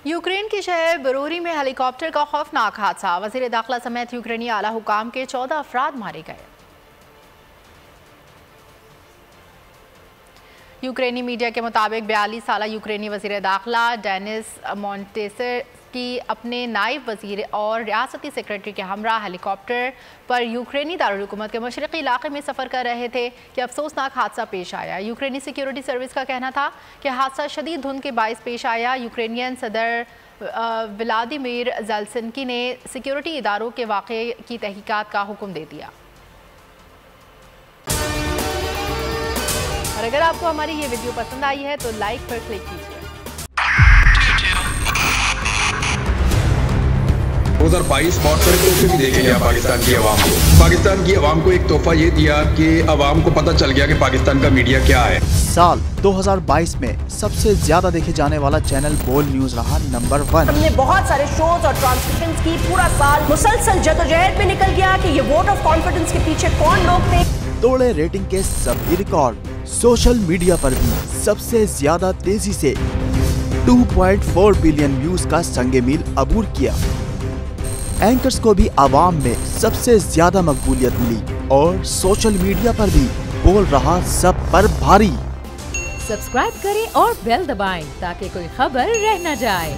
Ukraine के शहर बरोरी में हेलीकॉप्टर का खौफनाक हादसा। वज़ीर दाखिला समेत यूक्रेनी आला हुकाम के 14 अफराद मारे गए। यूक्रेनी मीडिया के मुताबिक 42 साला यूक्रेनी वज़ीर दाखिला डेनिस मोंटेसर की अपने नायब वज़ीर और रियासती सेक्रेटरी के हमरा हेलीकॉप्टर पर यूक्रेनी दारुल-हुकूमत के मशरक़ी इलाके में सफ़र कर रहे थे कि अफसोसनाक हादसा पेश आया। यूक्रेनी सिक्योरिटी सर्विस का कहना था कि हादसा शदीद धुंध के बाइस पेश आया। यूक्रेनियन सदर व्लादिमीर ज़ेलेंस्की ने सिक्योरिटी इदारों के वाक़े की तहकीकात का हुक्म दे दिया। और अगर आपको हमारी ये वीडियो पसंद आई है तो लाइक पर क्लिक कीजिए। 2022 बहुत सारे तोहफे भी देके गया पाकिस्तान की आवाम को। पाकिस्तान की आवाम को एक तोहफा ये दिया कि आवाम को पता चल गया कि पाकिस्तान का मीडिया क्या है। साल 2022 में सबसे ज्यादा देखे जाने वाला चैनल बोल न्यूज रहा नंबर 1। हमने बहुत सारे शोज और ट्रांसमिशंस की। पूरा साल मुसलसल जदोजहद में निकल गया कि ये वोट ऑफ कॉन्फिडेंस के पीछे कौन लोग थे। तोड़े रेटिंग के सभी रिकॉर्ड। सोशल मीडिया पर भी सबसे ज्यादा तेजी से 2.4 बिलियन व्यूज का संगे मील अबूर किया। एंकर्स को भी आवाम में सबसे ज्यादा मकबूलियत मिली और सोशल मीडिया पर भी बोल रहा सब पर भारी। सब्सक्राइब करें और बेल दबाएं ताकि कोई खबर रह न जाए।